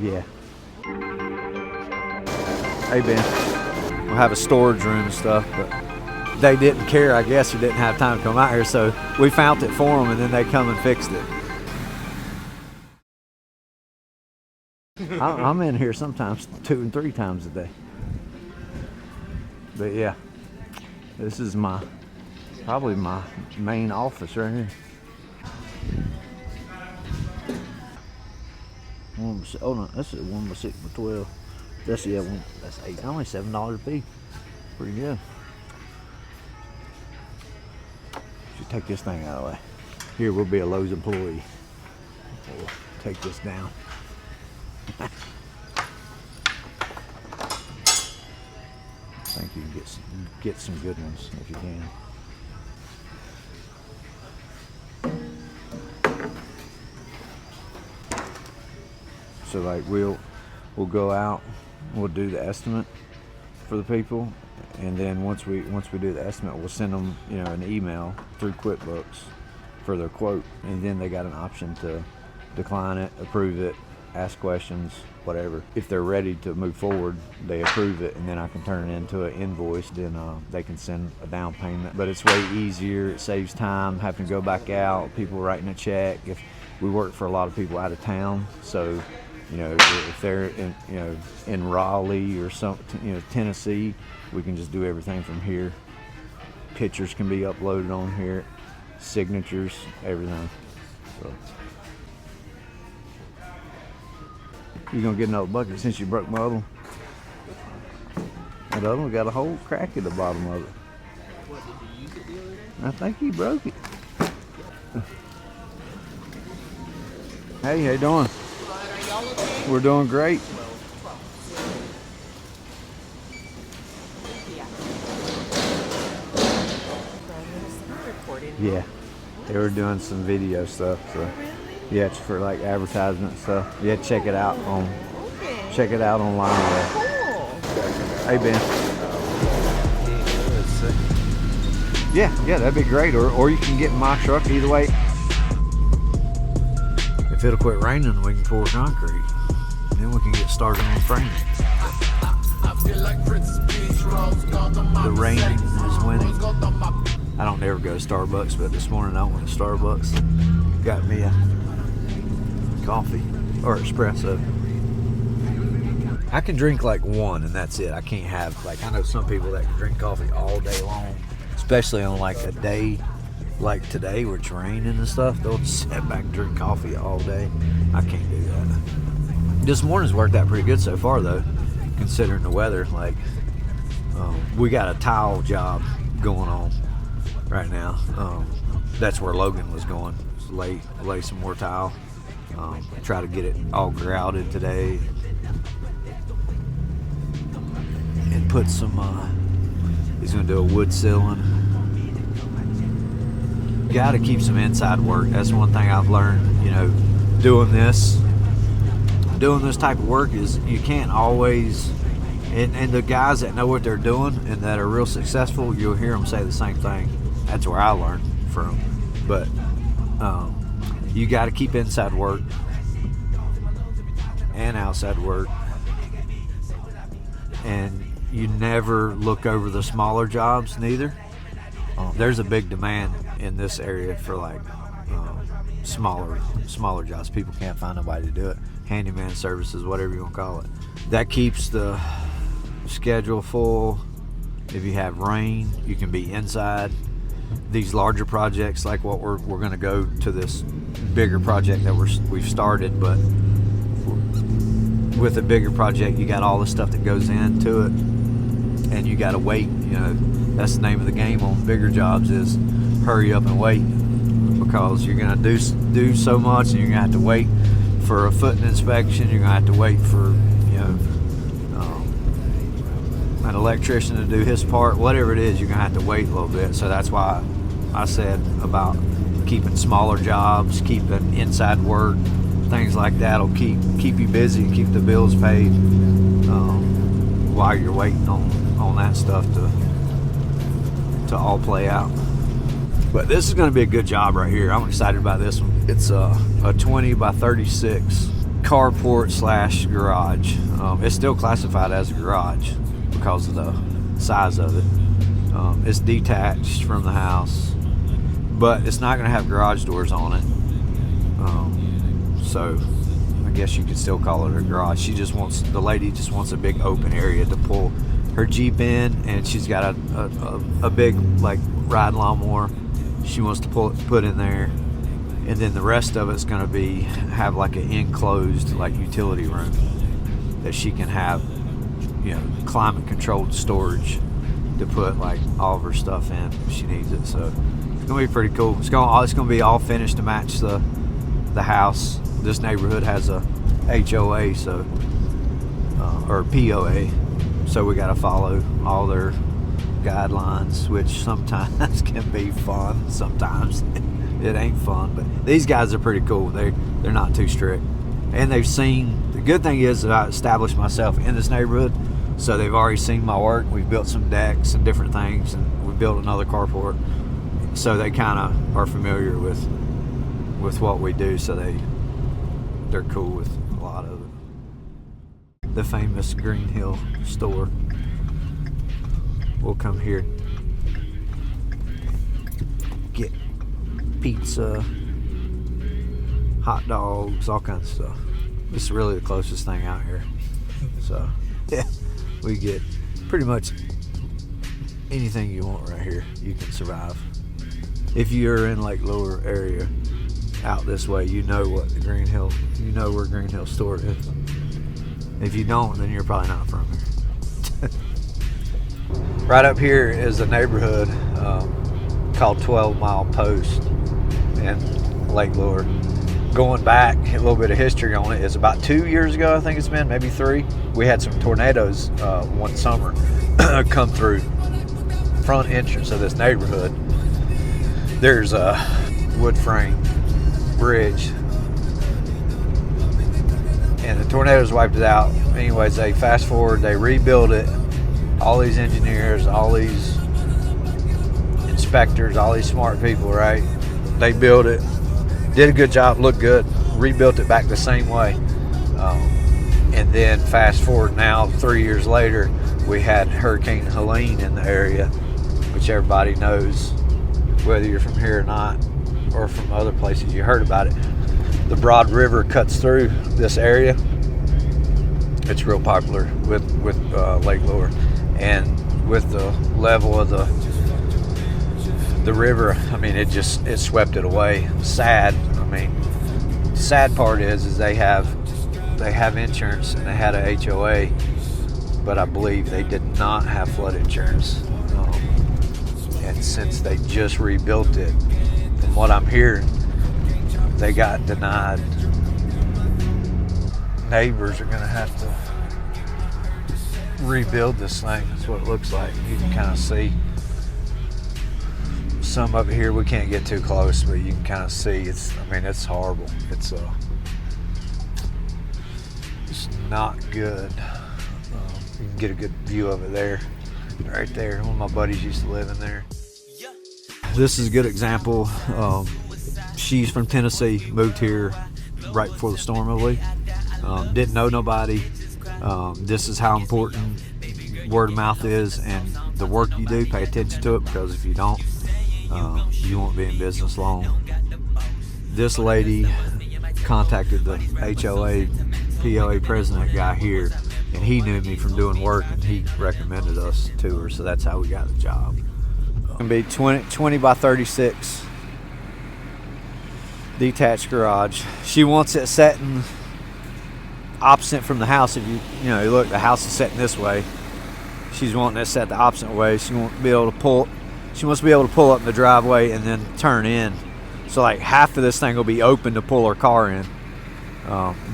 Yeah. Hey, Ben. We'll have a storage room and stuff, but they didn't care, I guess, or didn't have time to come out here, so we found it for them, and then they come and fixed it. I'm in here sometimes 2 and 3 times a day. But yeah, this is probably my main office right here. Oh no, that's 1 by 6 by 12. That's 8. Only $7 a piece. Pretty good. Should take this thing out of the way. Here, we'll be a Lowe's employee. We'll take this down. I think you can get some good ones if you can. So like we'll go out, we'll do the estimate for the people, and then once we do the estimate, we'll send them an email through QuickBooks for their quote, and then they got an option to decline it, approve it, ask questions, whatever. If they're ready to move forward, they approve it, and then I can turn it into an invoice. Then they can send a down payment. But it's way easier. It saves time having to go back out, people writing a check. If we work for a lot of people out of town, so if they're in Raleigh or Tennessee, we can just do everything from here. Pictures can be uploaded on here, signatures, everything. So. You gonna get another bucket since you broke my other one? That other one got a whole crack at the bottom of it. What, did you use it the other day? I think you broke it. Hey, how you doing? Fine, are y'all okay? We're doing great. Yeah, they were doing some video stuff. So. Yeah, it's for like advertisement and stuff. Yeah, check it out online. Cool. Hey Ben. Yeah, that'd be great. Or you can get in my truck. Either way. If it'll quit raining, we can pour concrete. Then we can get started on framing. The rain is winning. I don't ever go to Starbucks, but this morning I went to Starbucks. Got me a coffee or espresso. I can drink like one and that's it. I can't have I know some people that can drink coffee all day long, especially on like a day like today where it's raining and stuff. They'll just sit back and drink coffee all day. I can't do that. This morning's worked out pretty good so far though, considering the weather. Like we got a tile job going on right now. That's where Logan was going. Lay some more tile. Try to get it all grouted today and put some he's going to do a wood ceiling. Got to keep some inside work. That's one thing I've learned, doing this type of work is you can't always, and the guys that know what they're doing and that are real successful, you'll hear them say the same thing. That's where I learned from. But you got to keep inside work and outside work, and you never look over the smaller jobs neither. There's a big demand in this area for smaller jobs. People can't find nobody to do it. Handyman services, whatever you want to call it. That keeps the schedule full. If you have rain, you can be inside. These larger projects, like what we're going to go to this bigger project that we've started, but with a bigger project, you got all the stuff that goes into it, and you got to wait. That's the name of the game on bigger jobs is hurry up and wait, because you're going to do so much, and you're going to have to wait for a footing inspection. You're going to have to wait for an electrician to do his part, whatever it is. You're gonna have to wait a little bit. So that's why I said about keeping smaller jobs, keeping inside work, things like that will keep you busy and keep the bills paid while you're waiting on that stuff to all play out. But this is going to be a good job right here. I'm excited about this one. It's a 20 by 36 carport slash garage. It's still classified as a garage because of the size of it. It's detached from the house, but it's not going to have garage doors on it. So I guess you could still call it a garage. The lady just wants a big open area to pull her Jeep in, and she's got a big like ride lawnmower she wants to put in there, and then the rest of it's going to have like an enclosed like utility room that she can have, climate controlled storage to put like all of her stuff in if she needs it. So it's gonna be pretty cool. It's gonna be all finished to match the house. This neighborhood has a HOA, so or POA, so we got to follow all their guidelines, which sometimes can be fun. Sometimes it ain't fun, but these guys are pretty cool. They're not too strict, and they've seen. The good thing is that I established myself in this neighborhood, so they've already seen my work. We've built some decks and different things, and we built another carport, so they kind of are familiar with what we do. So they're cool with a lot of it. The famous Green Hill store. We'll come here, get pizza, hot dogs, all kinds of stuff. This is really the closest thing out here. So yeah, we get pretty much anything you want right here. You can survive. If you're in Lake Lower area out this way, you know where Green Hill store is. If you don't, then you're probably not from here. Right up here is a neighborhood called 12 Mile Post in Lake Lower. Going back, a little bit of history on it is about 2 years ago, I think it's been, maybe 3. We had some tornadoes one summer come through front entrance of this neighborhood. There's a wood frame bridge, and the tornadoes wiped it out. Anyways, they fast forward, they rebuild it. All these engineers, all these inspectors, all these smart people, right? They built it, did a good job, looked good, rebuilt it back the same way. And then fast forward now, 3 years later, we had Hurricane Helene in the area, which everybody knows, whether you're from here or not, or from other places, you heard about it. The Broad River cuts through this area. It's real popular with Lake Lower. And with the level of the river, I mean, it swept it away. Sad. I mean, sad part is they have insurance, and they had a HOA, but I believe they did not have flood insurance. And since they just rebuilt it, from what I'm hearing, they got denied. Neighbors are gonna have to rebuild this thing. That's what it looks like. You can kind of see some of it here. We can't get too close, but you can kind of see it's horrible. It's not good. You can get a good view of it there, right there. One of my buddies used to live in there. This is a good example. She's from Tennessee, moved here right before the storm, I believe. Didn't know nobody. This is how important word of mouth is, and the work you do, pay attention to it, because if you don't, you won't be in business long. This lady contacted the HOA, POA president guy here, and he knew me from doing work, and he recommended us to her, so that's how we got the job. It's gonna be 20 by 36 detached garage. She wants it setting opposite from the house. If you look, the house is setting this way. She's wanting it set the opposite way. She wants to be able to pull up in the driveway and then turn in. So like half of this thing will be open to pull her car in.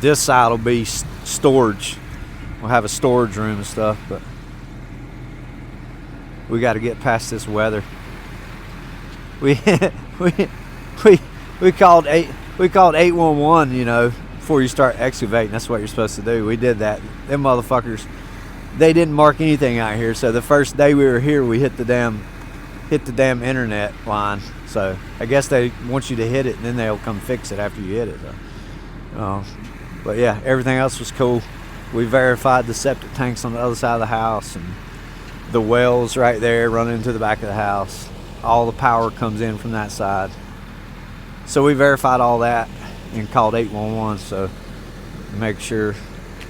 This side will be storage. We'll have a storage room and stuff, but we got to get past this weather. We called 811, before you start excavating. That's what you're supposed to do. We did that. Them motherfuckers, they didn't mark anything out here. So the first day we were here, we hit the damn internet line. So I guess they want you to hit it, and then they'll come fix it after you hit it. But yeah, everything else was cool. We verified the septic tanks on the other side of the house, and the wells right there running into the back of the house. All the power comes in from that side. So we verified all that and called 811, so make sure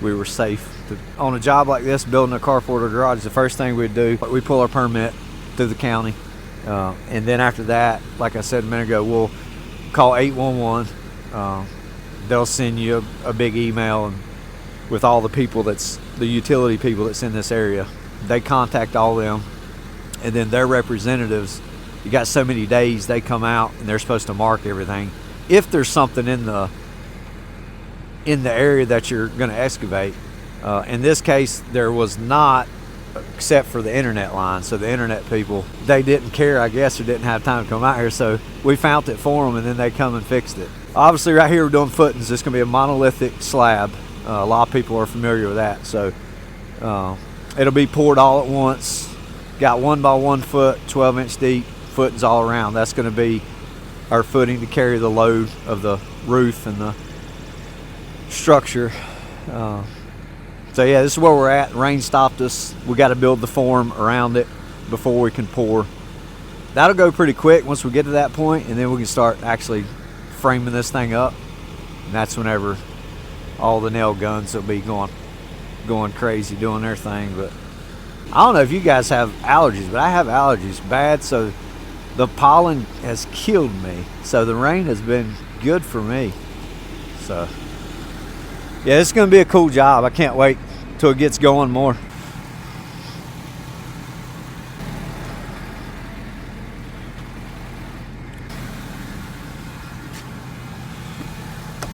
we were safe. On a job like this, building a carport or garage, the first thing we'd do, we pull our permit through the county. And then after that, like I said a minute ago, we'll call 811. They'll send you a big email and with all the people the utility people that's in this area. They contact all them, and then their representatives, you got so many days, they come out and they're supposed to mark everything. If there's something in the area that you're going to excavate, in this case there was not, except for the internet line. So the internet people, they didn't care, I guess, or didn't have time to come out here, so we found it for them and then they come and fixed it. Obviously right here we're doing footings. It's going to be a monolithic slab. A lot of people are familiar with that, so it'll be poured all at once. Got 1 by 1 foot, 12-inch deep footings all around. That's going to be our footing to carry the load of the roof and the structure. So yeah, this is where we're at. Rain stopped us. We got to build the form around it before we can pour. That'll go pretty quick once we get to that point, and then we can start actually framing this thing up. And that's whenever all the nail guns will be going crazy doing their thing. But I don't know if you guys have allergies, but I have allergies bad, so the pollen has killed me. So the rain has been good for me. So yeah, it's going to be a cool job. I can't wait till it gets going more.